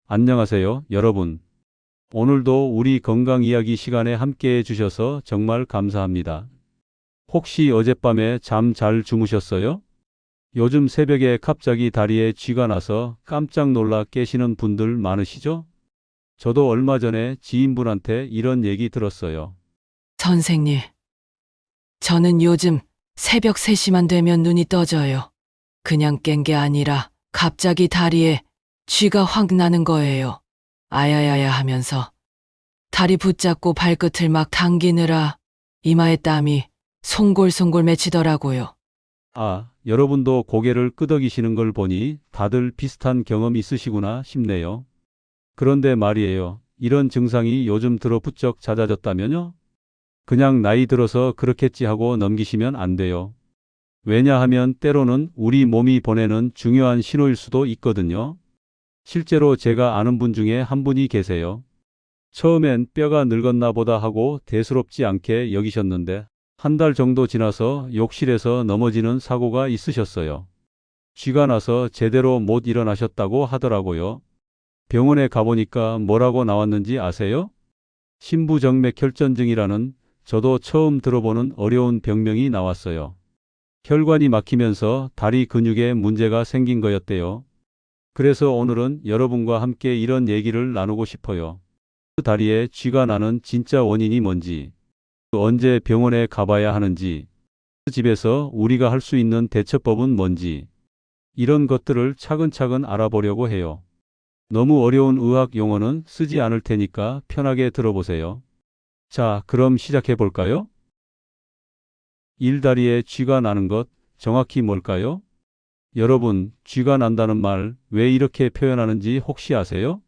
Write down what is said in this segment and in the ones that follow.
안녕하세요, 여러분. 오늘도 우리 건강 이야기 시간에 함께 해주셔서 정말 감사합니다. 혹시 어젯밤에 잠 잘 주무셨어요? 요즘 새벽에 갑자기 다리에 쥐가 나서 깜짝 놀라 깨시는 분들 많으시죠? 저도 얼마 전에 지인분한테 이런 얘기 들었어요. 선생님, 저는 요즘 새벽 3시만 되면 눈이 떠져요. 그냥 깬 게 아니라 갑자기 다리에 쥐가 확 나는 거예요. 아야야야 하면서 다리 붙잡고 발끝을 막 당기느라 이마에 땀이 송골송골 맺히더라고요. 여러분도 고개를 끄덕이시는 걸 보니 다들 비슷한 경험 있으시구나 싶네요. 그런데 말이에요. 이런 증상이 요즘 들어 부쩍 잦아졌다면요? 그냥 나이 들어서 그렇겠지 하고 넘기시면 안 돼요. 왜냐하면 때로는 우리 몸이 보내는 중요한 신호일 수도 있거든요. 실제로 제가 아는 분 중에 한 분이 계세요. 처음엔 뼈가 늙었나 보다 하고 대수롭지 않게 여기셨는데 한 달 정도 지나서 욕실에서 넘어지는 사고가 있으셨어요. 쥐가 나서 제대로 못 일어나셨다고 하더라고요. 병원에 가보니까 뭐라고 나왔는지 아세요? 심부정맥혈전증이라는 저도 처음 들어보는 어려운 병명이 나왔어요. 혈관이 막히면서 다리 근육에 문제가 생긴 거였대요. 그래서 오늘은 여러분과 함께 이런 얘기를 나누고 싶어요. 다리에 쥐가 나는 진짜 원인이 뭔지, 언제 병원에 가봐야 하는지, 집에서 우리가 할 수 있는 대처법은 뭔지, 이런 것들을 차근차근 알아보려고 해요. 너무 어려운 의학 용어는 쓰지 않을 테니까 편하게 들어보세요. 자, 그럼 시작해 볼까요? 일다리에 쥐가 나는 것, 정확히 뭘까요? 여러분, 쥐가 난다는 말 왜 이렇게 표현하는지 혹시 아세요?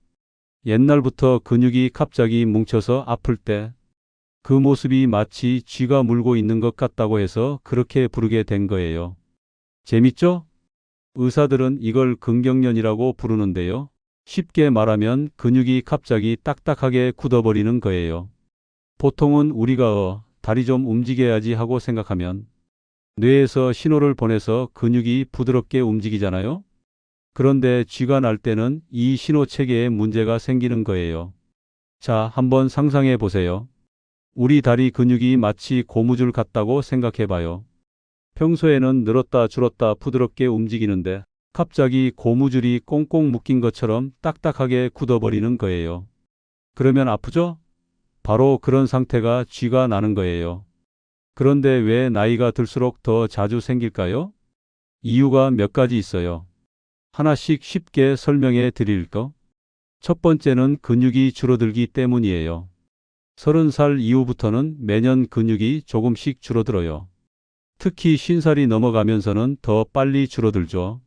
옛날부터 근육이 갑자기 뭉쳐서 아플 때 그 모습이 마치 쥐가 물고 있는 것 같다고 해서 그렇게 부르게 된 거예요. 재밌죠? 의사들은 이걸 근경련이라고 부르는데요. 쉽게 말하면 근육이 갑자기 딱딱하게 굳어버리는 거예요. 보통은 우리가 다리 좀 움직여야지 하고 생각하면 뇌에서 신호를 보내서 근육이 부드럽게 움직이잖아요. 그런데 쥐가 날 때는 이 신호 체계에 문제가 생기는 거예요. 자, 한번 상상해 보세요. 우리 다리 근육이 마치 고무줄 같다고 생각해 봐요. 평소에는 늘었다 줄었다 부드럽게 움직이는데 갑자기 고무줄이 꽁꽁 묶인 것처럼 딱딱하게 굳어버리는 거예요. 그러면 아프죠? 바로 그런 상태가 쥐가 나는 거예요. 그런데 왜 나이가 들수록 더 자주 생길까요? 이유가 몇 가지 있어요. 하나씩 쉽게 설명해 드릴까? 첫 번째는 근육이 줄어들기 때문이에요. 30살 이후부터는 매년 근육이 조금씩 줄어들어요. 특히 50살이 넘어가면서는 더 빨리 줄어들죠.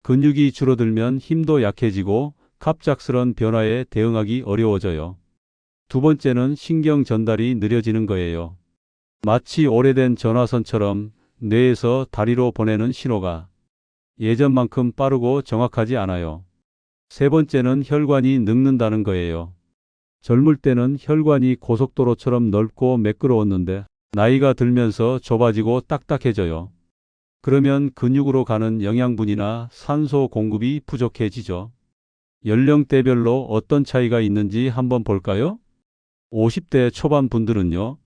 근육이 줄어들면 힘도 약해지고 갑작스런 변화에 대응하기 어려워져요. 두 번째는 신경 전달이 느려지는 거예요. 마치 오래된 전화선처럼 뇌에서 다리로 보내는 신호가 예전만큼 빠르고 정확하지 않아요. 세 번째는 혈관이 늙는다는 거예요. 젊을 때는 혈관이 고속도로처럼 넓고 매끄러웠는데 나이가 들면서 좁아지고 딱딱해져요. 그러면 근육으로 가는 영양분이나 산소 공급이 부족해지죠. 연령대별로 어떤 차이가 있는지 한번 볼까요? 50대 초반 분들은요,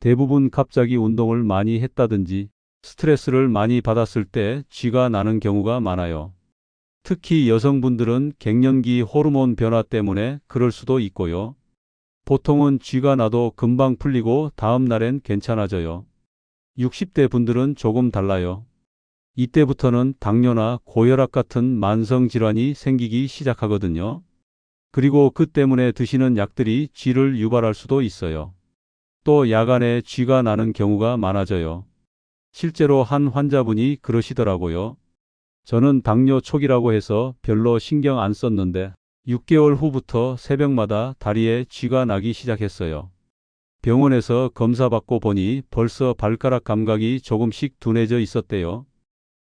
대부분 갑자기 운동을 많이 했다든지 스트레스를 많이 받았을 때 쥐가 나는 경우가 많아요. 특히 여성분들은 갱년기 호르몬 변화 때문에 그럴 수도 있고요. 보통은 쥐가 나도 금방 풀리고 다음 날엔 괜찮아져요. 60대 분들은 조금 달라요. 이때부터는 당뇨나 고혈압 같은 만성 질환이 생기기 시작하거든요. 그리고 그 때문에 드시는 약들이 쥐를 유발할 수도 있어요. 또 야간에 쥐가 나는 경우가 많아져요. 실제로 한 환자분이 그러시더라고요. 저는 당뇨 초기라고 해서 별로 신경 안 썼는데 6개월 후부터 새벽마다 다리에 쥐가 나기 시작했어요. 병원에서 검사받고 보니 벌써 발가락 감각이 조금씩 둔해져 있었대요.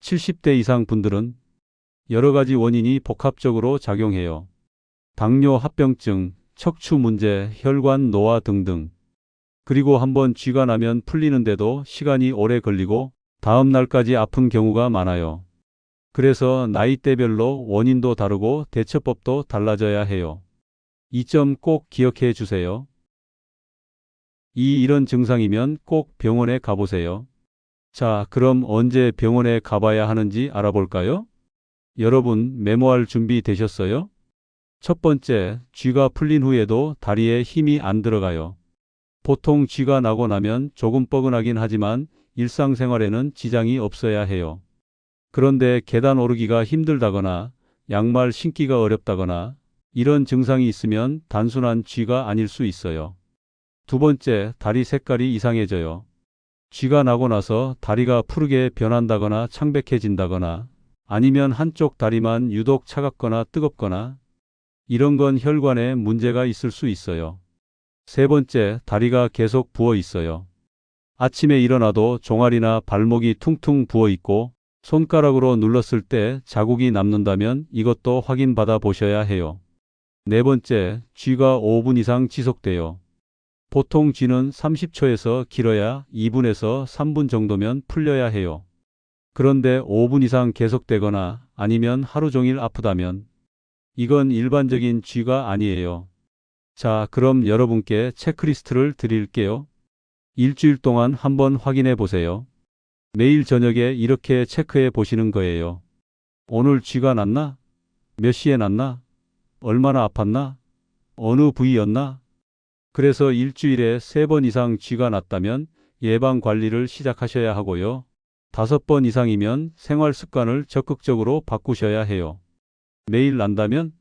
70대 이상 분들은 여러 가지 원인이 복합적으로 작용해요. 당뇨 합병증, 척추 문제, 혈관 노화 등등. 그리고 한번 쥐가 나면 풀리는데도 시간이 오래 걸리고 다음 날까지 아픈 경우가 많아요. 그래서 나이대별로 원인도 다르고 대처법도 달라져야 해요. 이 점 꼭 기억해 주세요. 이런 증상이면 꼭 병원에 가보세요. 자, 그럼 언제 병원에 가봐야 하는지 알아볼까요? 여러분, 메모할 준비 되셨어요? 첫 번째, 쥐가 풀린 후에도 다리에 힘이 안 들어가요. 보통 쥐가 나고 나면 조금 뻐근하긴 하지만 일상생활에는 지장이 없어야 해요. 그런데 계단 오르기가 힘들다거나 양말 신기가 어렵다거나 이런 증상이 있으면 단순한 쥐가 아닐 수 있어요. 두 번째, 다리 색깔이 이상해져요. 쥐가 나고 나서 다리가 푸르게 변한다거나 창백해진다거나 아니면 한쪽 다리만 유독 차갑거나 뜨겁거나 이런 건 혈관에 문제가 있을 수 있어요. 세 번째, 다리가 계속 부어 있어요. 아침에 일어나도 종아리나 발목이 퉁퉁 부어 있고 손가락으로 눌렀을 때 자국이 남는다면 이것도 확인받아 보셔야 해요. 네 번째, 쥐가 5분 이상 지속돼요. 보통 쥐는 30초에서 길어야 2분에서 3분 정도면 풀려야 해요. 그런데 5분 이상 계속되거나 아니면 하루 종일 아프다면 이건 일반적인 쥐가 아니에요. 자, 그럼 여러분께 체크리스트를 드릴게요. 일주일 동안 한번 확인해 보세요. 매일 저녁에 이렇게 체크해 보시는 거예요. 오늘 쥐가 났나? 몇 시에 났나? 얼마나 아팠나? 어느 부위였나? 그래서 일주일에 3번 이상 쥐가 났다면 예방 관리를 시작하셔야 하고요. 5번 이상이면 생활 습관을 적극적으로 바꾸셔야 해요. 매일 난다면?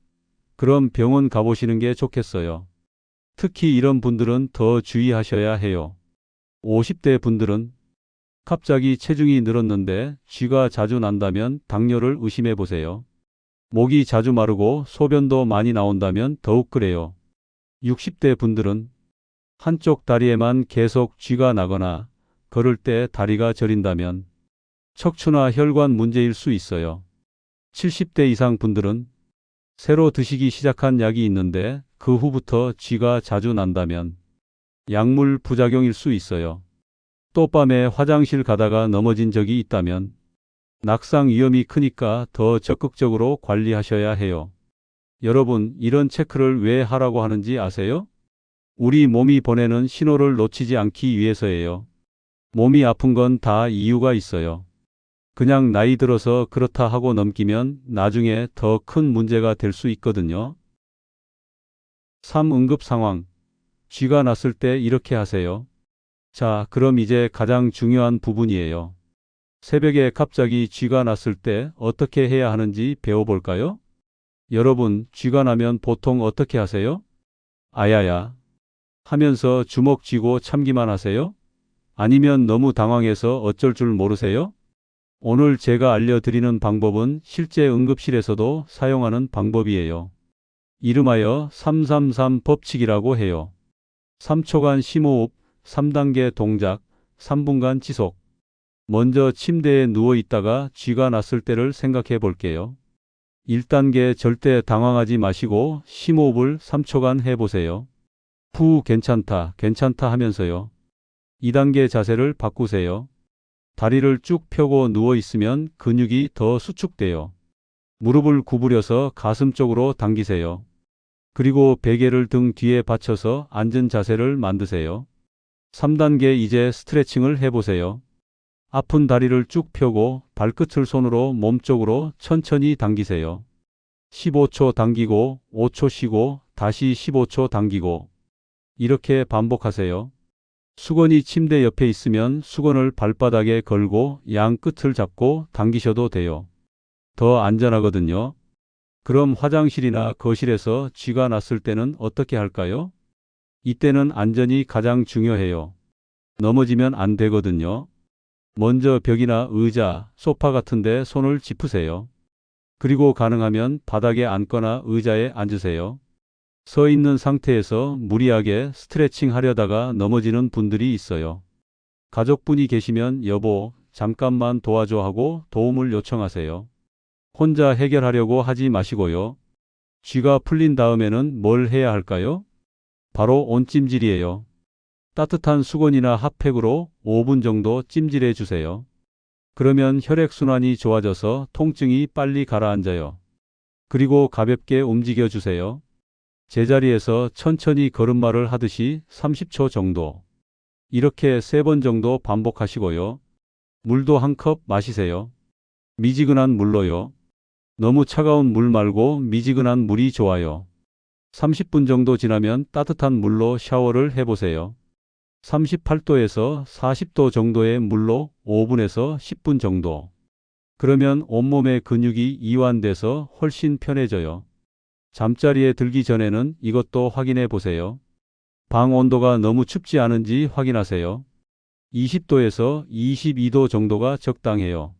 그럼 병원 가보시는 게 좋겠어요. 특히 이런 분들은 더 주의하셔야 해요. 50대 분들은 갑자기 체중이 늘었는데 쥐가 자주 난다면 당뇨를 의심해 보세요. 목이 자주 마르고 소변도 많이 나온다면 더욱 그래요. 60대 분들은 한쪽 다리에만 계속 쥐가 나거나 걸을 때 다리가 저린다면 척추나 혈관 문제일 수 있어요. 70대 이상 분들은 새로 드시기 시작한 약이 있는데 그 후부터 쥐가 자주 난다면 약물 부작용일 수 있어요. 또 밤에 화장실 가다가 넘어진 적이 있다면 낙상 위험이 크니까 더 적극적으로 관리하셔야 해요. 여러분, 이런 체크를 왜 하라고 하는지 아세요? 우리 몸이 보내는 신호를 놓치지 않기 위해서예요. 몸이 아픈 건 다 이유가 있어요. 그냥 나이 들어서 그렇다 하고 넘기면 나중에 더 큰 문제가 될 수 있거든요. 3. 응급 상황. 쥐가 났을 때 이렇게 하세요. 자, 그럼 이제 가장 중요한 부분이에요. 새벽에 갑자기 쥐가 났을 때 어떻게 해야 하는지 배워볼까요? 여러분, 쥐가 나면 보통 어떻게 하세요? 아야야 하면서 주먹 쥐고 참기만 하세요? 아니면 너무 당황해서 어쩔 줄 모르세요? 오늘 제가 알려드리는 방법은 실제 응급실에서도 사용하는 방법이에요. 이름하여 333 법칙이라고 해요. 3초간 심호흡, 3단계 동작, 3분간 지속. 먼저 침대에 누워 있다가 쥐가 났을 때를 생각해 볼게요. 1단계 절대 당황하지 마시고 심호흡을 3초간 해보세요. 후 괜찮다, 괜찮다 하면서요. 2단계 자세를 바꾸세요. 다리를 쭉 펴고 누워 있으면 근육이 더 수축돼요. 무릎을 구부려서 가슴 쪽으로 당기세요. 그리고 베개를 등 뒤에 받쳐서 앉은 자세를 만드세요. 3단계 이제 스트레칭을 해보세요. 아픈 다리를 쭉 펴고 발끝을 손으로 몸쪽으로 천천히 당기세요. 15초 당기고 5초 쉬고 다시 15초 당기고 이렇게 반복하세요. 수건이 침대 옆에 있으면 수건을 발바닥에 걸고 양 끝을 잡고 당기셔도 돼요. 더 안전하거든요. 그럼 화장실이나 거실에서 쥐가 났을 때는 어떻게 할까요? 이때는 안전이 가장 중요해요. 넘어지면 안 되거든요. 먼저 벽이나 의자, 소파 같은 데 손을 짚으세요. 그리고 가능하면 바닥에 앉거나 의자에 앉으세요. 서 있는 상태에서 무리하게 스트레칭 하려다가 넘어지는 분들이 있어요. 가족분이 계시면 여보, 잠깐만 도와줘 하고 도움을 요청하세요. 혼자 해결하려고 하지 마시고요. 쥐가 풀린 다음에는 뭘 해야 할까요? 바로 온찜질이에요. 따뜻한 수건이나 핫팩으로 5분 정도 찜질해 주세요. 그러면 혈액순환이 좋아져서 통증이 빨리 가라앉아요. 그리고 가볍게 움직여 주세요. 제자리에서 천천히 걸음마를 하듯이 30초 정도. 이렇게 3번 정도 반복하시고요. 물도 한 컵 마시세요. 미지근한 물로요. 너무 차가운 물 말고 미지근한 물이 좋아요. 30분 정도 지나면 따뜻한 물로 샤워를 해보세요. 38도에서 40도 정도의 물로 5분에서 10분 정도. 그러면 온몸의 근육이 이완돼서 훨씬 편해져요. 잠자리에 들기 전에는 이것도 확인해 보세요. 방 온도가 너무 춥지 않은지 확인하세요. 20도에서 22도 정도가 적당해요.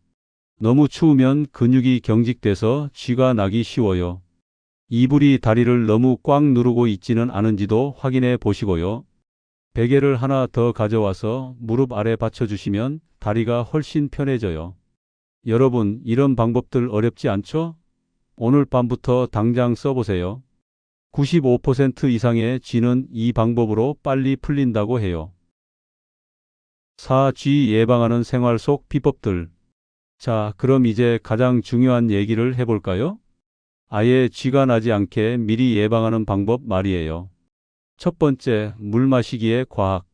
너무 추우면 근육이 경직돼서 쥐가 나기 쉬워요. 이불이 다리를 너무 꽉 누르고 있지는 않은지도 확인해 보시고요. 베개를 하나 더 가져와서 무릎 아래 받쳐주시면 다리가 훨씬 편해져요. 여러분, 이런 방법들 어렵지 않죠? 오늘 밤부터 당장 써보세요. 95% 이상의 쥐는 이 방법으로 빨리 풀린다고 해요. 4. 쥐 예방하는 생활 속 비법들. 자, 그럼 이제 가장 중요한 얘기를 해볼까요? 아예 쥐가 나지 않게 미리 예방하는 방법 말이에요. 첫 번째, 물 마시기의 과학.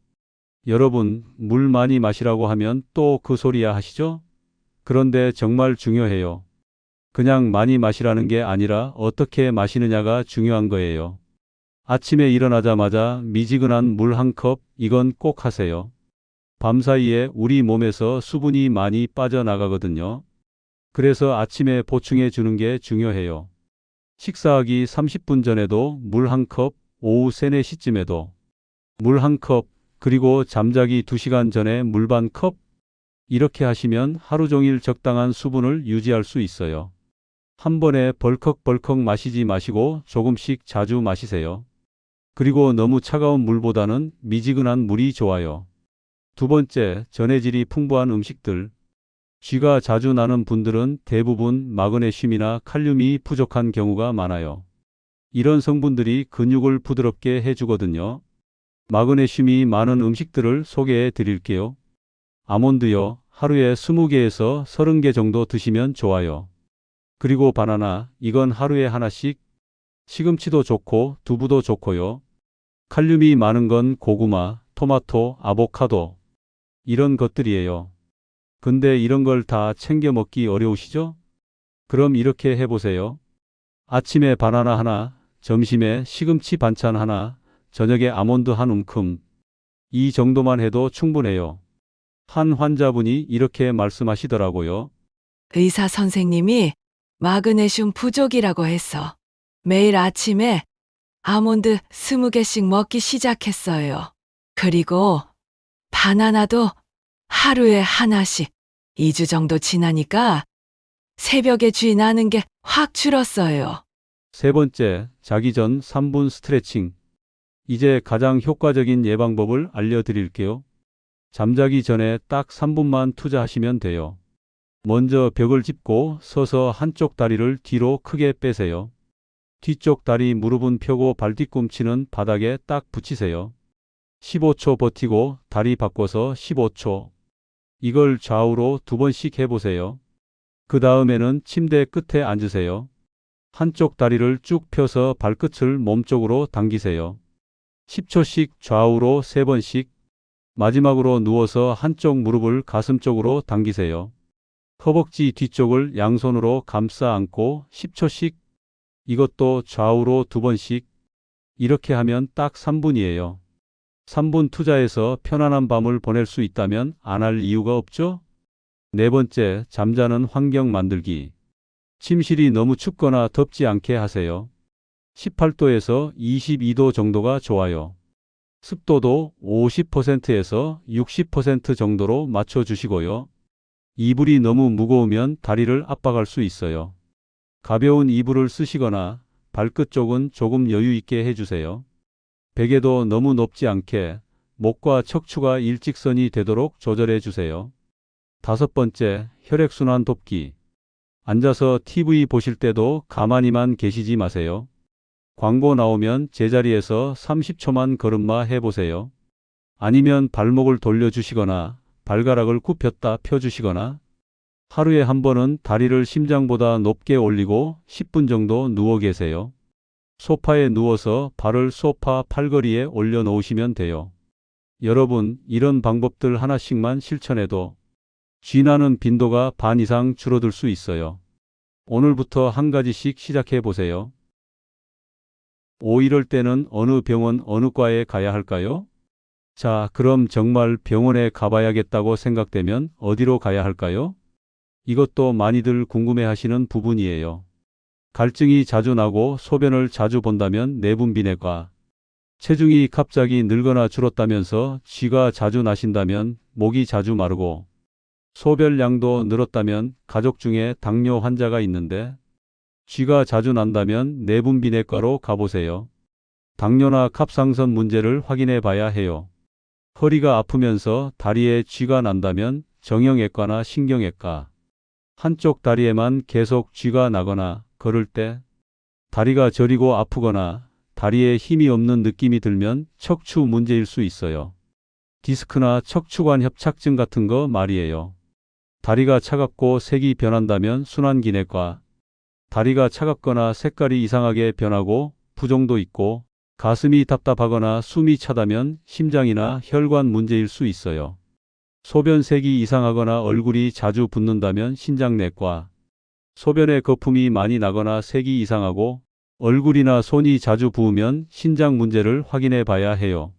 여러분, 물 많이 마시라고 하면 또 그 소리야 하시죠? 그런데 정말 중요해요. 그냥 많이 마시라는 게 아니라 어떻게 마시느냐가 중요한 거예요. 아침에 일어나자마자 미지근한 물 한 컵, 이건 꼭 하세요. 밤사이에 우리 몸에서 수분이 많이 빠져나가거든요. 그래서 아침에 보충해 주는 게 중요해요. 식사하기 30분 전에도 물 한 컵, 오후 3, 4시쯤에도 물 한 컵, 그리고 잠자기 2시간 전에 물 반 컵. 이렇게 하시면 하루 종일 적당한 수분을 유지할 수 있어요. 한 번에 벌컥벌컥 마시지 마시고 조금씩 자주 마시세요. 그리고 너무 차가운 물보다는 미지근한 물이 좋아요. 두 번째, 전해질이 풍부한 음식들. 쥐가 자주 나는 분들은 대부분 마그네슘이나 칼륨이 부족한 경우가 많아요. 이런 성분들이 근육을 부드럽게 해주거든요. 마그네슘이 많은 음식들을 소개해 드릴게요. 아몬드요. 하루에 20개에서 30개 정도 드시면 좋아요. 그리고 바나나, 이건 하루에 하나씩. 시금치도 좋고 두부도 좋고요. 칼륨이 많은 건 고구마, 토마토, 아보카도. 이런 것들이에요. 근데 이런 걸 다 챙겨 먹기 어려우시죠? 그럼 이렇게 해보세요. 아침에 바나나 하나, 점심에 시금치 반찬 하나, 저녁에 아몬드 한 움큼. 이 정도만 해도 충분해요. 한 환자분이 이렇게 말씀하시더라고요. 의사 선생님이 마그네슘 부족이라고 해서 매일 아침에 아몬드 20개씩 먹기 시작했어요. 그리고 바나나도 하루에 하나씩. 2주 정도 지나니까 새벽에 쥐 나는 게 확 줄었어요. 세 번째, 자기 전 3분 스트레칭. 이제 가장 효과적인 예방법을 알려드릴게요. 잠자기 전에 딱 3분만 투자하시면 돼요. 먼저 벽을 짚고 서서 한쪽 다리를 뒤로 크게 빼세요. 뒤쪽 다리 무릎은 펴고 발뒤꿈치는 바닥에 딱 붙이세요. 15초 버티고 다리 바꿔서 15초. 이걸 좌우로 2번씩 해보세요. 그 다음에는 침대 끝에 앉으세요. 한쪽 다리를 쭉 펴서 발끝을 몸쪽으로 당기세요. 10초씩 좌우로 3번씩. 마지막으로 누워서 한쪽 무릎을 가슴 쪽으로 당기세요. 허벅지 뒤쪽을 양손으로 감싸 안고 10초씩. 이것도 좌우로 2번씩. 이렇게 하면 딱 3분이에요. 3분 투자해서 편안한 밤을 보낼 수 있다면 안 할 이유가 없죠? 네 번째, 잠자는 환경 만들기. 침실이 너무 춥거나 덥지 않게 하세요. 18도에서 22도 정도가 좋아요. 습도도 50%에서 60% 정도로 맞춰주시고요. 이불이 너무 무거우면 다리를 압박할 수 있어요. 가벼운 이불을 쓰시거나 발끝 쪽은 조금 여유 있게 해주세요. 베개도 너무 높지 않게 목과 척추가 일직선이 되도록 조절해 주세요. 다섯 번째, 혈액순환 돕기. 앉아서 TV 보실 때도 가만히만 계시지 마세요. 광고 나오면 제자리에서 30초만 걸음마 해보세요. 아니면 발목을 돌려주시거나 발가락을 굽혔다 펴주시거나 하루에 한 번은 다리를 심장보다 높게 올리고 10분 정도 누워 계세요. 소파에 누워서 발을 소파 팔걸이에 올려 놓으시면 돼요. 여러분, 이런 방법들 하나씩만 실천해도 쥐 나는 빈도가 반 이상 줄어들 수 있어요. 오늘부터 한 가지씩 시작해 보세요. 이럴 때는 어느 병원, 어느 과에 가야 할까요? 자, 그럼 정말 병원에 가봐야겠다고 생각되면 어디로 가야 할까요? 이것도 많이들 궁금해 하시는 부분이에요. 갈증이 자주 나고 소변을 자주 본다면 내분비내과, 체중이 갑자기 늘거나 줄었다면서 쥐가 자주 나신다면 목이 자주 마르고, 소변량도 늘었다면 가족 중에 당뇨 환자가 있는데, 쥐가 자주 난다면 내분비내과로 가보세요. 당뇨나 갑상선 문제를 확인해 봐야 해요. 허리가 아프면서 다리에 쥐가 난다면 정형외과나 신경외과, 한쪽 다리에만 계속 쥐가 나거나 걸을 때 다리가 저리고 아프거나 다리에 힘이 없는 느낌이 들면 척추 문제일 수 있어요. 디스크나 척추관 협착증 같은 거 말이에요. 다리가 차갑고 색이 변한다면 순환기내과, 다리가 차갑거나 색깔이 이상하게 변하고 부종도 있고 가슴이 답답하거나 숨이 차다면 심장이나 혈관 문제일 수 있어요. 소변색이 이상하거나 얼굴이 자주 붓는다면 신장내과, 소변에 거품이 많이 나거나 색이 이상하고 얼굴이나 손이 자주 부으면 신장 문제를 확인해 봐야 해요.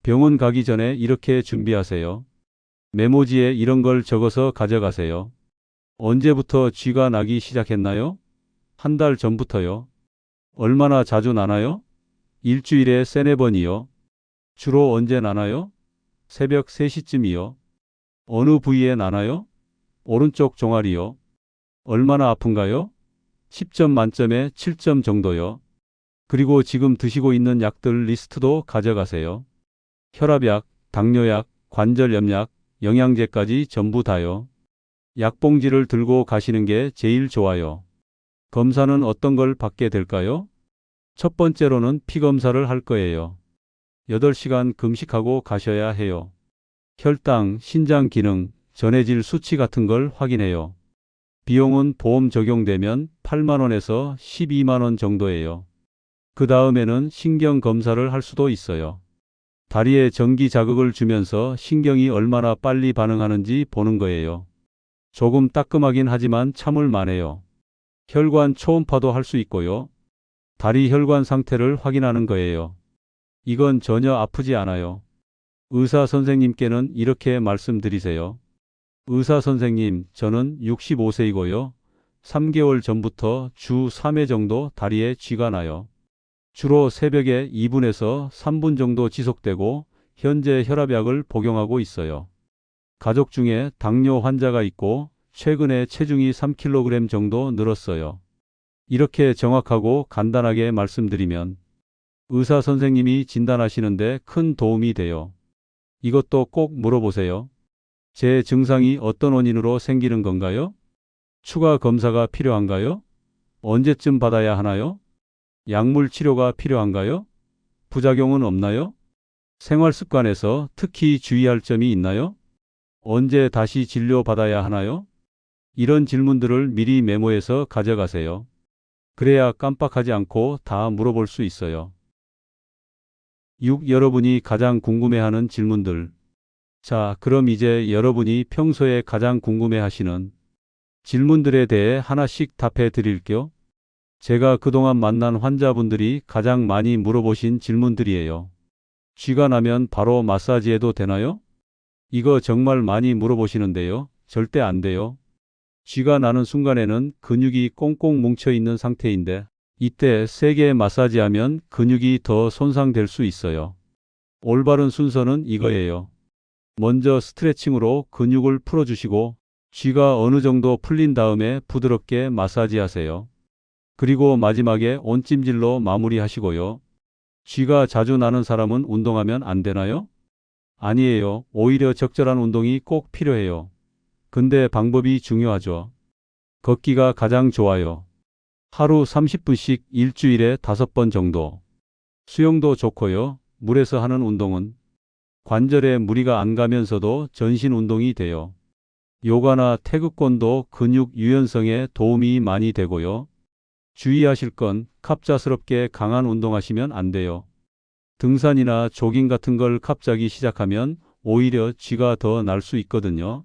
병원 가기 전에 이렇게 준비하세요. 메모지에 이런 걸 적어서 가져가세요. 언제부터 쥐가 나기 시작했나요? 한 달 전부터요. 얼마나 자주 나나요? 일주일에 3-4번이요. 주로 언제 나나요? 새벽 3시쯤이요. 어느 부위에 나나요? 오른쪽 종아리요. 얼마나 아픈가요? 10점 만점에 7점 정도요. 그리고 지금 드시고 있는 약들 리스트도 가져가세요. 혈압약, 당뇨약, 관절염약, 영양제까지 전부 다요. 약봉지를 들고 가시는 게 제일 좋아요. 검사는 어떤 걸 받게 될까요? 첫 번째로는 피 검사를 할 거예요. 8시간 금식하고 가셔야 해요. 혈당, 신장 기능, 전해질 수치 같은 걸 확인해요. 비용은 보험 적용되면 8만 원에서 12만 원 정도예요. 그 다음에는 신경 검사를 할 수도 있어요. 다리에 전기 자극을 주면서 신경이 얼마나 빨리 반응하는지 보는 거예요. 조금 따끔하긴 하지만 참을 만해요. 혈관 초음파도 할 수 있고요. 다리 혈관 상태를 확인하는 거예요. 이건 전혀 아프지 않아요. 의사 선생님께는 이렇게 말씀드리세요. 의사 선생님, 저는 65세이고요. 3개월 전부터 주 3회 정도 다리에 쥐가 나요. 주로 새벽에 2분에서 3분 정도 지속되고 현재 혈압약을 복용하고 있어요. 가족 중에 당뇨 환자가 있고 최근에 체중이 3kg 정도 늘었어요. 이렇게 정확하고 간단하게 말씀드리면 의사 선생님이 진단하시는데 큰 도움이 돼요. 이것도 꼭 물어보세요. 제 증상이 어떤 원인으로 생기는 건가요? 추가 검사가 필요한가요? 언제쯤 받아야 하나요? 약물 치료가 필요한가요? 부작용은 없나요? 생활 습관에서 특히 주의할 점이 있나요? 언제 다시 진료 받아야 하나요? 이런 질문들을 미리 메모해서 가져가세요. 그래야 깜빡하지 않고 다 물어볼 수 있어요. 6. 여러분이 가장 궁금해하는 질문들. 자, 그럼 이제 여러분이 평소에 가장 궁금해하시는 질문들에 대해 하나씩 답해 드릴게요. 제가 그동안 만난 환자분들이 가장 많이 물어보신 질문들이에요. 쥐가 나면 바로 마사지해도 되나요? 이거 정말 많이 물어보시는데요. 절대 안 돼요. 쥐가 나는 순간에는 근육이 꽁꽁 뭉쳐 있는 상태인데 이때 세게 마사지하면 근육이 더 손상될 수 있어요. 올바른 순서는 이거예요. 먼저 스트레칭으로 근육을 풀어주시고 쥐가 어느 정도 풀린 다음에 부드럽게 마사지하세요. 그리고 마지막에 온찜질로 마무리하시고요. 쥐가 자주 나는 사람은 운동하면 안 되나요? 아니에요. 오히려 적절한 운동이 꼭 필요해요. 근데 방법이 중요하죠. 걷기가 가장 좋아요. 하루 30분씩 일주일에 5번 정도. 수영도 좋고요. 물에서 하는 운동은 관절에 무리가 안 가면서도 전신 운동이 돼요. 요가나 태극권도 근육 유연성에 도움이 많이 되고요. 주의하실 건 갑작스럽게 강한 운동하시면 안 돼요. 등산이나 조깅 같은 걸 갑자기 시작하면 오히려 쥐가 더 날 수 있거든요.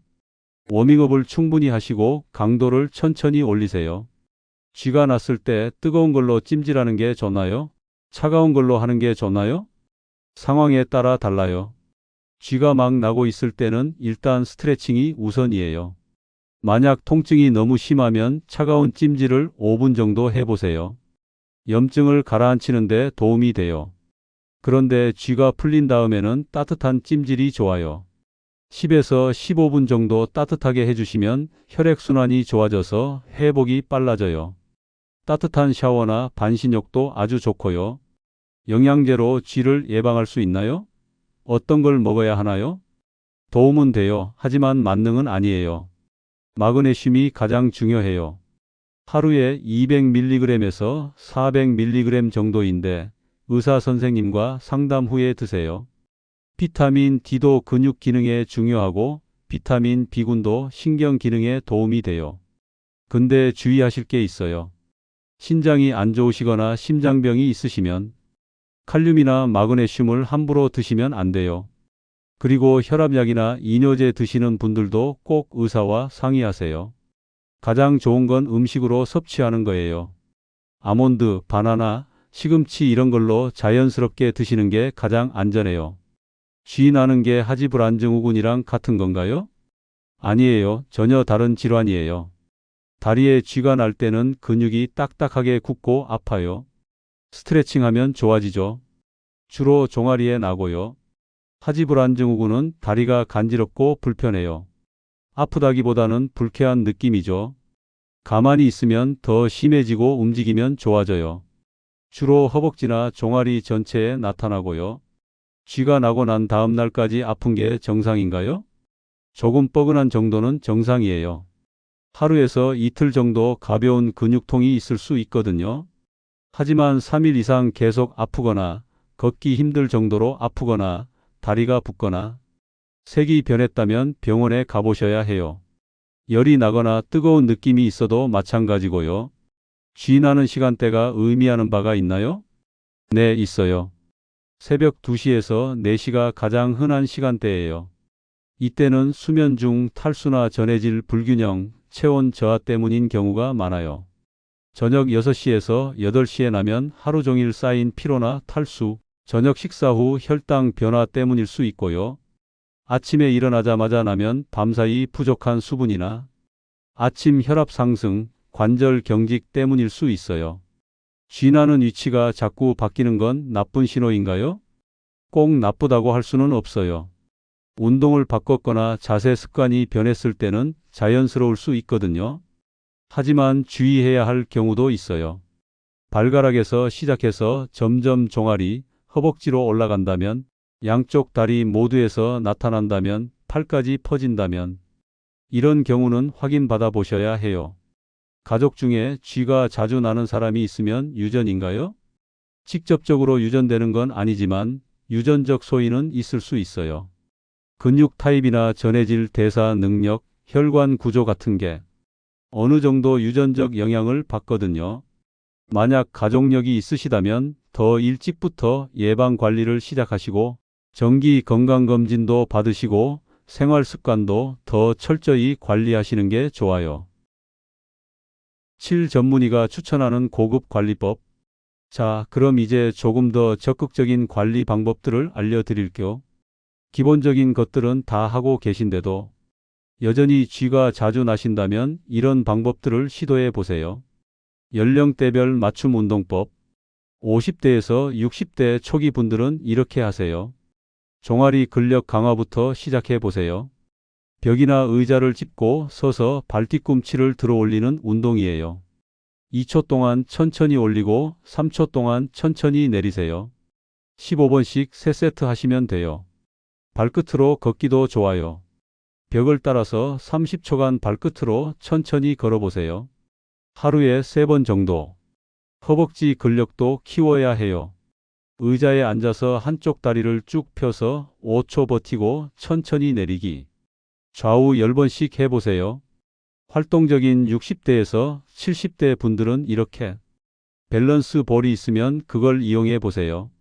워밍업을 충분히 하시고 강도를 천천히 올리세요. 쥐가 났을 때 뜨거운 걸로 찜질하는 게 좋나요? 차가운 걸로 하는 게 좋나요? 상황에 따라 달라요. 쥐가 막 나고 있을 때는 일단 스트레칭이 우선이에요. 만약 통증이 너무 심하면 차가운 찜질을 5분 정도 해보세요. 염증을 가라앉히는 데 도움이 돼요. 그런데 쥐가 풀린 다음에는 따뜻한 찜질이 좋아요. 10에서 15분 정도 따뜻하게 해주시면 혈액순환이 좋아져서 회복이 빨라져요. 따뜻한 샤워나 반신욕도 아주 좋고요. 영양제로 쥐를 예방할 수 있나요? 어떤 걸 먹어야 하나요? 도움은 돼요. 하지만 만능은 아니에요. 마그네슘이 가장 중요해요. 하루에 200mg에서 400mg 정도인데 의사 선생님과 상담 후에 드세요. 비타민 D도 근육 기능에 중요하고 비타민 B군도 신경 기능에 도움이 돼요. 근데 주의하실 게 있어요. 신장이 안 좋으시거나 심장병이 있으시면 칼륨이나 마그네슘을 함부로 드시면 안 돼요. 그리고 혈압약이나 이뇨제 드시는 분들도 꼭 의사와 상의하세요. 가장 좋은 건 음식으로 섭취하는 거예요. 아몬드, 바나나, 시금치 이런 걸로 자연스럽게 드시는 게 가장 안전해요. 쥐 나는 게 하지불안 증후군이랑 같은 건가요? 아니에요. 전혀 다른 질환이에요. 다리에 쥐가 날 때는 근육이 딱딱하게 굳고 아파요. 스트레칭하면 좋아지죠. 주로 종아리에 나고요. 하지불안 증후군은 다리가 간지럽고 불편해요. 아프다기보다는 불쾌한 느낌이죠. 가만히 있으면 더 심해지고 움직이면 좋아져요. 주로 허벅지나 종아리 전체에 나타나고요. 쥐가 나고 난 다음 날까지 아픈 게 정상인가요? 조금 뻐근한 정도는 정상이에요. 하루에서 이틀 정도 가벼운 근육통이 있을 수 있거든요. 하지만 3일 이상 계속 아프거나 걷기 힘들 정도로 아프거나 다리가 붓거나 색이 변했다면 병원에 가보셔야 해요. 열이 나거나 뜨거운 느낌이 있어도 마찬가지고요. 쥐 나는 시간대가 의미하는 바가 있나요? 네, 있어요. 새벽 2시에서 4시가 가장 흔한 시간대예요. 이때는 수면 중 탈수나 전해질 불균형, 체온 저하 때문인 경우가 많아요. 저녁 6시에서 8시에 나면 하루 종일 쌓인 피로나 탈수, 저녁 식사 후 혈당 변화 때문일 수 있고요. 아침에 일어나자마자 나면 밤사이 부족한 수분이나 아침 혈압 상승, 관절 경직 때문일 수 있어요. 쥐 나는 위치가 자꾸 바뀌는 건 나쁜 신호인가요? 꼭 나쁘다고 할 수는 없어요. 운동을 바꿨거나 자세 습관이 변했을 때는 자연스러울 수 있거든요. 하지만 주의해야 할 경우도 있어요. 발가락에서 시작해서 점점 종아리, 허벅지로 올라간다면, 양쪽 다리 모두에서 나타난다면, 팔까지 퍼진다면, 이런 경우는 확인받아 보셔야 해요. 가족 중에 쥐가 자주 나는 사람이 있으면 유전인가요? 직접적으로 유전되는 건 아니지만 유전적 소인은 있을 수 있어요. 근육 타입이나 전해질 대사 능력, 혈관 구조 같은 게 어느 정도 유전적 영향을 받거든요. 만약 가족력이 있으시다면 더 일찍부터 예방 관리를 시작하시고 정기 건강검진도 받으시고 생활 습관도 더 철저히 관리하시는 게 좋아요. 7 전문의가 추천하는 고급 관리법. 자, 그럼 이제 조금 더 적극적인 관리 방법들을 알려드릴게요. 기본적인 것들은 다 하고 계신데도 여전히 쥐가 자주 나신다면 이런 방법들을 시도해 보세요. 연령대별 맞춤 운동법. 50대에서 60대 초기 분들은 이렇게 하세요. 종아리 근력 강화부터 시작해 보세요. 벽이나 의자를 짚고 서서 발뒤꿈치를 들어 올리는 운동이에요. 2초 동안 천천히 올리고 3초 동안 천천히 내리세요. 15번씩 3세트 하시면 돼요. 발끝으로 걷기도 좋아요. 벽을 따라서 30초간 발끝으로 천천히 걸어보세요. 하루에 3번 정도. 허벅지 근력도 키워야 해요. 의자에 앉아서 한쪽 다리를 쭉 펴서 5초 버티고 천천히 내리기. 좌우 10번씩 해보세요. 활동적인 60대에서 70대 분들은 이렇게 밸런스 볼이 있으면 그걸 이용해 보세요.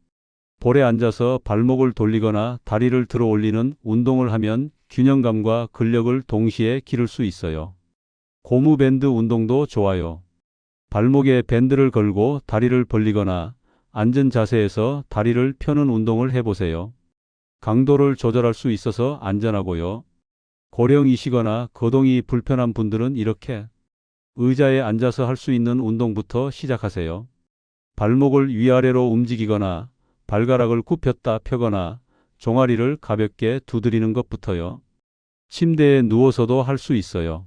볼에 앉아서 발목을 돌리거나 다리를 들어 올리는 운동을 하면 균형감과 근력을 동시에 기를 수 있어요. 고무밴드 운동도 좋아요. 발목에 밴드를 걸고 다리를 벌리거나 앉은 자세에서 다리를 펴는 운동을 해보세요. 강도를 조절할 수 있어서 안전하고요. 고령이시거나 거동이 불편한 분들은 이렇게 의자에 앉아서 할 수 있는 운동부터 시작하세요. 발목을 위아래로 움직이거나 발가락을 굽혔다 펴거나 종아리를 가볍게 두드리는 것부터요. 침대에 누워서도 할 수 있어요.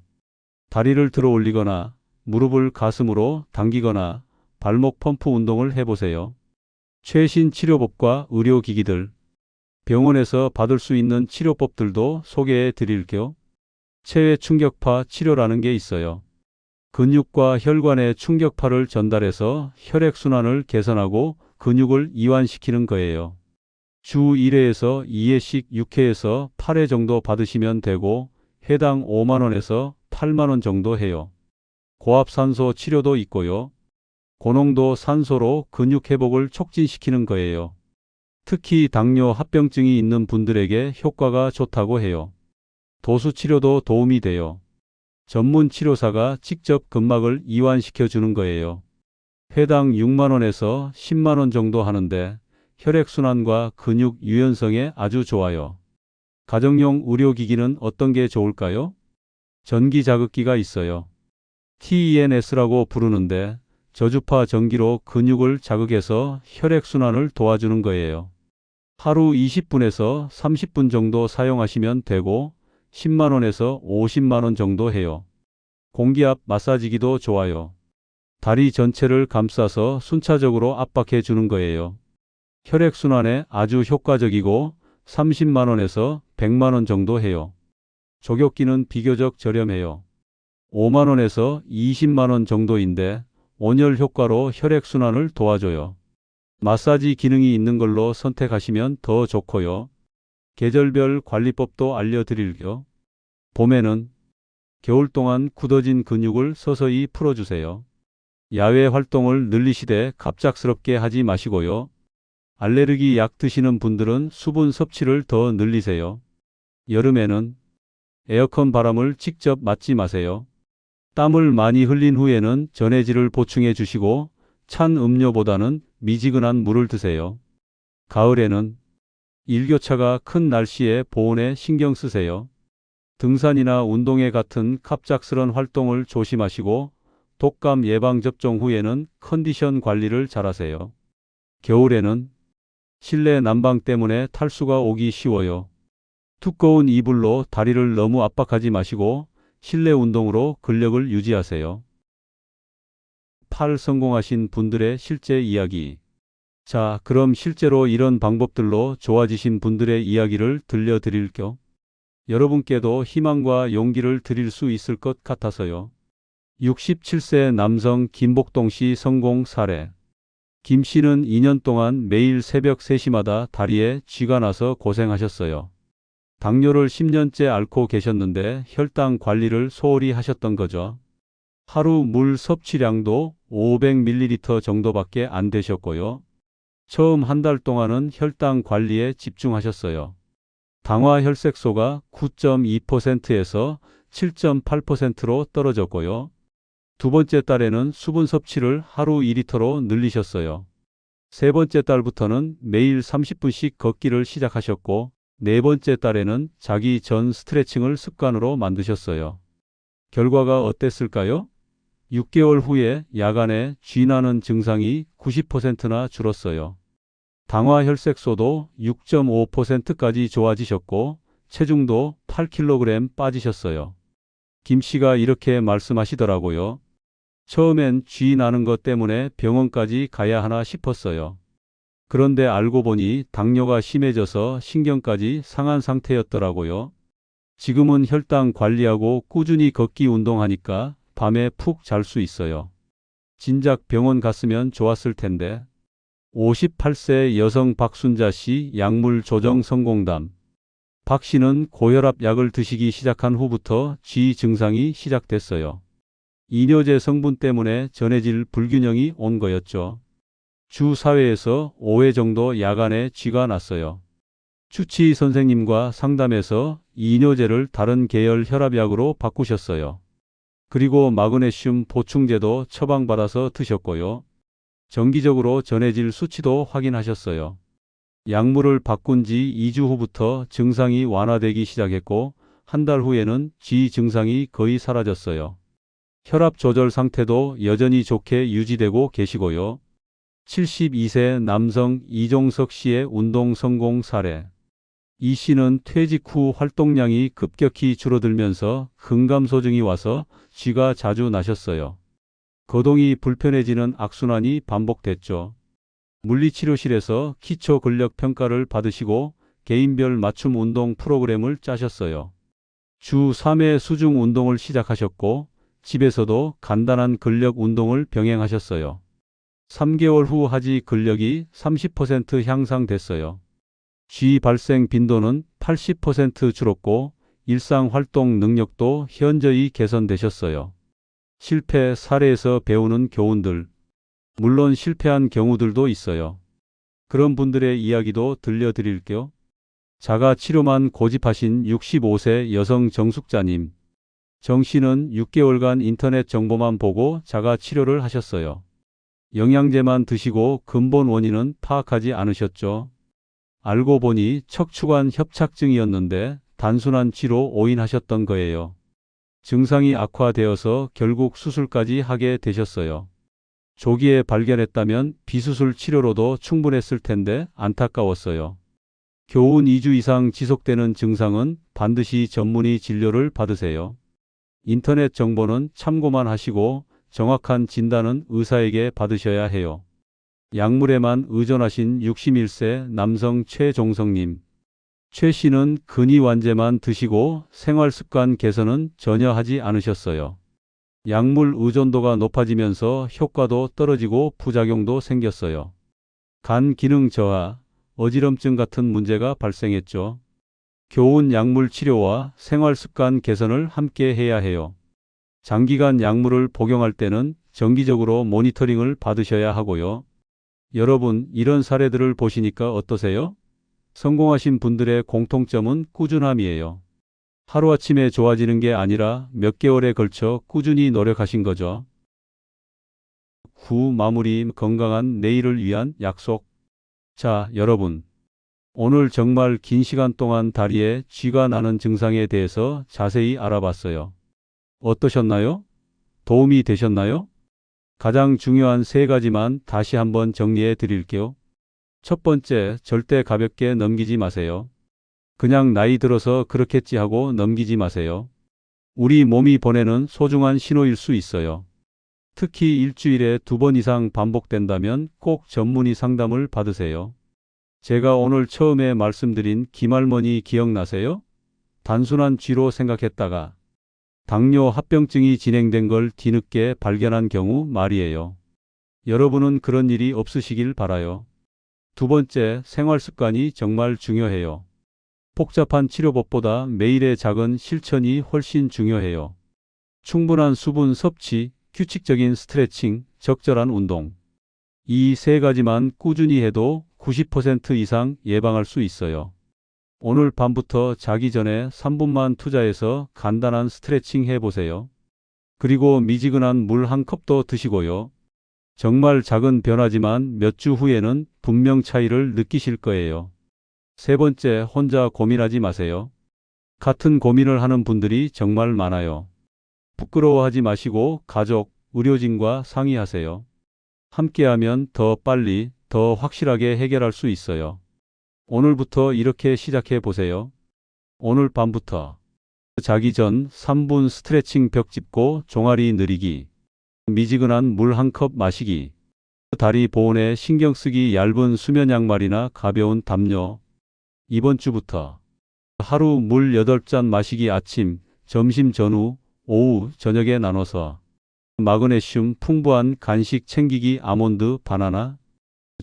다리를 들어 올리거나 무릎을 가슴으로 당기거나 발목 펌프 운동을 해보세요. 최신 치료법과 의료기기들, 병원에서 받을 수 있는 치료법들도 소개해 드릴게요. 체외 충격파 치료라는 게 있어요. 근육과 혈관에 충격파를 전달해서 혈액순환을 개선하고 근육을 이완시키는 거예요. 주 1회에서 2회씩 6회에서 8회 정도 받으시면 되고 해당 5만 원에서 8만 원 정도 해요. 고압산소 치료도 있고요. 고농도 산소로 근육 회복을 촉진시키는 거예요. 특히 당뇨 합병증이 있는 분들에게 효과가 좋다고 해요. 도수 치료도 도움이 돼요. 전문 치료사가 직접 근막을 이완시켜 주는 거예요. 회당 6만 원에서 10만 원 정도 하는데 혈액순환과 근육 유연성에 아주 좋아요. 가정용 의료기기는 어떤 게 좋을까요? 전기 자극기가 있어요. TENS라고 부르는데 저주파 전기로 근육을 자극해서 혈액순환을 도와주는 거예요. 하루 20분에서 30분 정도 사용하시면 되고 10만 원에서 50만 원 정도 해요. 공기압 마사지기도 좋아요. 다리 전체를 감싸서 순차적으로 압박해 주는 거예요. 혈액순환에 아주 효과적이고 30만 원에서 100만 원 정도 해요. 족욕기는 비교적 저렴해요. 5만 원에서 20만 원 정도인데 온열 효과로 혈액순환을 도와줘요. 마사지 기능이 있는 걸로 선택하시면 더 좋고요. 계절별 관리법도 알려드릴게요. 봄에는 겨울 동안 굳어진 근육을 서서히 풀어주세요. 야외 활동을 늘리시되 갑작스럽게 하지 마시고요. 알레르기 약 드시는 분들은 수분 섭취를 더 늘리세요. 여름에는 에어컨 바람을 직접 맞지 마세요. 땀을 많이 흘린 후에는 전해질을 보충해 주시고 찬 음료보다는 미지근한 물을 드세요. 가을에는 일교차가 큰 날씨에 보온에 신경 쓰세요. 등산이나 운동회 같은 갑작스런 활동을 조심하시고 독감 예방 접종 후에는 컨디션 관리를 잘하세요. 겨울에는 실내 난방 때문에 탈수가 오기 쉬워요. 두꺼운 이불로 다리를 너무 압박하지 마시고 실내 운동으로 근력을 유지하세요. 팔 성공하신 분들의 실제 이야기. 자, 그럼 실제로 이런 방법들로 좋아지신 분들의 이야기를 들려드릴게요. 여러분께도 희망과 용기를 드릴 수 있을 것 같아서요. 67세 남성 김복동 씨 성공 사례. 김 씨는 2년 동안 매일 새벽 3시마다 다리에 쥐가 나서 고생하셨어요. 당뇨를 10년째 앓고 계셨는데 혈당 관리를 소홀히 하셨던 거죠. 하루 물 섭취량도 500ml 정도밖에 안 되셨고요. 처음 한 달 동안은 혈당 관리에 집중하셨어요. 당화 혈색소가 9.2%에서 7.8%로 떨어졌고요. 두 번째 달에는 수분 섭취를 하루 2리터로 늘리셨어요. 세 번째 달부터는 매일 30분씩 걷기를 시작하셨고, 네 번째 달에는 자기 전 스트레칭을 습관으로 만드셨어요. 결과가 어땠을까요? 6개월 후에 야간에 쥐 나는 증상이 90%나 줄었어요. 당화 혈색소도 6.5%까지 좋아지셨고 체중도 8kg 빠지셨어요. 김 씨가 이렇게 말씀하시더라고요. 처음엔 쥐 나는 것 때문에 병원까지 가야 하나 싶었어요. 그런데 알고 보니 당뇨가 심해져서 신경까지 상한 상태였더라고요. 지금은 혈당 관리하고 꾸준히 걷기 운동하니까 밤에 푹 잘 수 있어요. 진작 병원 갔으면 좋았을 텐데. 58세 여성 박순자 씨 약물 조정 성공담. 박 씨는 고혈압 약을 드시기 시작한 후부터 쥐 증상이 시작됐어요. 이뇨제 성분 때문에 전해질 불균형이 온 거였죠. 주 사회에서 5회 정도 야간에 쥐가 났어요. 주치 선생님과 상담해서 이뇨제를 다른 계열 혈압약으로 바꾸셨어요. 그리고 마그네슘 보충제도 처방받아서 드셨고요. 정기적으로 전해질 수치도 확인하셨어요. 약물을 바꾼 지 2주 후부터 증상이 완화되기 시작했고 한 달 후에는 쥐 증상이 거의 사라졌어요. 혈압 조절 상태도 여전히 좋게 유지되고 계시고요. 72세 남성 이종석 씨의 운동 성공 사례. 이 씨는 퇴직 후 활동량이 급격히 줄어들면서 근감소증이 와서 쥐가 자주 나셨어요. 거동이 불편해지는 악순환이 반복됐죠. 물리치료실에서 기초 근력 평가를 받으시고 개인별 맞춤 운동 프로그램을 짜셨어요. 주 3회 수중 운동을 시작하셨고 집에서도 간단한 근력 운동을 병행하셨어요. 3개월 후 하지 근력이 30% 향상됐어요. 쥐 발생 빈도는 80% 줄었고 일상 활동 능력도 현저히 개선되셨어요. 실패 사례에서 배우는 교훈들. 물론 실패한 경우들도 있어요. 그런 분들의 이야기도 들려드릴게요. 자가 치료만 고집하신 65세 여성 정숙자님. 정 씨는 6개월간 인터넷 정보만 보고 자가 치료를 하셨어요. 영양제만 드시고 근본 원인은 파악하지 않으셨죠. 알고 보니 척추관 협착증이었는데 단순한 치료 오인하셨던 거예요. 증상이 악화되어서 결국 수술까지 하게 되셨어요. 조기에 발견했다면 비수술 치료로도 충분했을 텐데 안타까웠어요. 교훈 2주 이상 지속되는 증상은 반드시 전문의 진료를 받으세요. 인터넷 정보는 참고만 하시고 정확한 진단은 의사에게 받으셔야 해요. 약물에만 의존하신 61세 남성 최종성님. 최 씨는 근이완제만 드시고 생활습관 개선은 전혀 하지 않으셨어요. 약물 의존도가 높아지면서 효과도 떨어지고 부작용도 생겼어요. 간 기능 저하, 어지럼증 같은 문제가 발생했죠. 교훈 약물 치료와 생활습관 개선을 함께 해야 해요. 장기간 약물을 복용할 때는 정기적으로 모니터링을 받으셔야 하고요. 여러분, 이런 사례들을 보시니까 어떠세요? 성공하신 분들의 공통점은 꾸준함이에요. 하루아침에 좋아지는 게 아니라 몇 개월에 걸쳐 꾸준히 노력하신 거죠. 마무리 건강한 내일을 위한 약속. 자, 여러분. 오늘 정말 긴 시간 동안 다리에 쥐가 나는 증상에 대해서 자세히 알아봤어요. 어떠셨나요? 도움이 되셨나요? 가장 중요한 3가지만 다시 한번 정리해 드릴게요. 첫 번째, 절대 가볍게 넘기지 마세요. 그냥 나이 들어서 그렇겠지 하고 넘기지 마세요. 우리 몸이 보내는 소중한 신호일 수 있어요. 특히 일주일에 2번 이상 반복된다면 꼭 전문의 상담을 받으세요. 제가 오늘 처음에 말씀드린 김할머니 기억나세요? 단순한 쥐로 생각했다가 당뇨 합병증이 진행된 걸 뒤늦게 발견한 경우 말이에요. 여러분은 그런 일이 없으시길 바라요. 두 번째, 생활 습관이 정말 중요해요. 복잡한 치료법보다 매일의 작은 실천이 훨씬 중요해요. 충분한 수분 섭취, 규칙적인 스트레칭, 적절한 운동. 이 3가지만 꾸준히 해도 90% 이상 예방할 수 있어요. 오늘 밤부터 자기 전에 3분만 투자해서 간단한 스트레칭 해보세요. 그리고 미지근한 물 한 컵도 드시고요. 정말 작은 변화지만 몇 주 후에는 분명 차이를 느끼실 거예요. 세 번째, 혼자 고민하지 마세요. 같은 고민을 하는 분들이 정말 많아요. 부끄러워하지 마시고 가족, 의료진과 상의하세요. 함께하면 더 빨리, 더 확실하게 해결할 수 있어요. 오늘부터 이렇게 시작해 보세요. 오늘 밤부터 자기 전 3분 스트레칭 벽 짚고 종아리 늘리기, 미지근한 물 한 컵 마시기, 다리 보온에 신경 쓰기, 얇은 수면 양말이나 가벼운 담요. 이번 주부터 하루 물 8잔 마시기, 아침, 점심 전후, 오후, 저녁에 나눠서 마그네슘 풍부한 간식 챙기기, 아몬드, 바나나.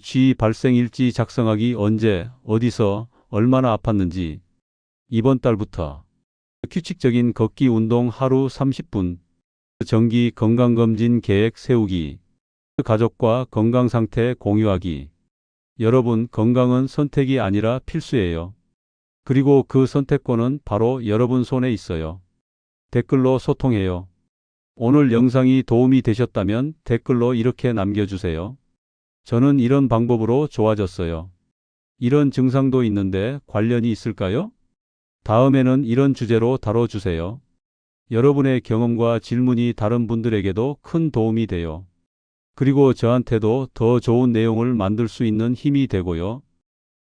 쥐 발생 일지 작성하기, 언제, 어디서, 얼마나 아팠는지. 이번 달부터 규칙적인 걷기 운동 하루 30분, 정기 건강검진 계획 세우기, 가족과 건강 상태 공유하기. 여러분, 건강은 선택이 아니라 필수예요. 그리고 그 선택권은 바로 여러분 손에 있어요. 댓글로 소통해요. 오늘 영상이 도움이 되셨다면 댓글로 이렇게 남겨주세요. 저는 이런 방법으로 좋아졌어요. 이런 증상도 있는데 관련이 있을까요? 다음에는 이런 주제로 다뤄주세요. 여러분의 경험과 질문이 다른 분들에게도 큰 도움이 돼요. 그리고 저한테도 더 좋은 내용을 만들 수 있는 힘이 되고요.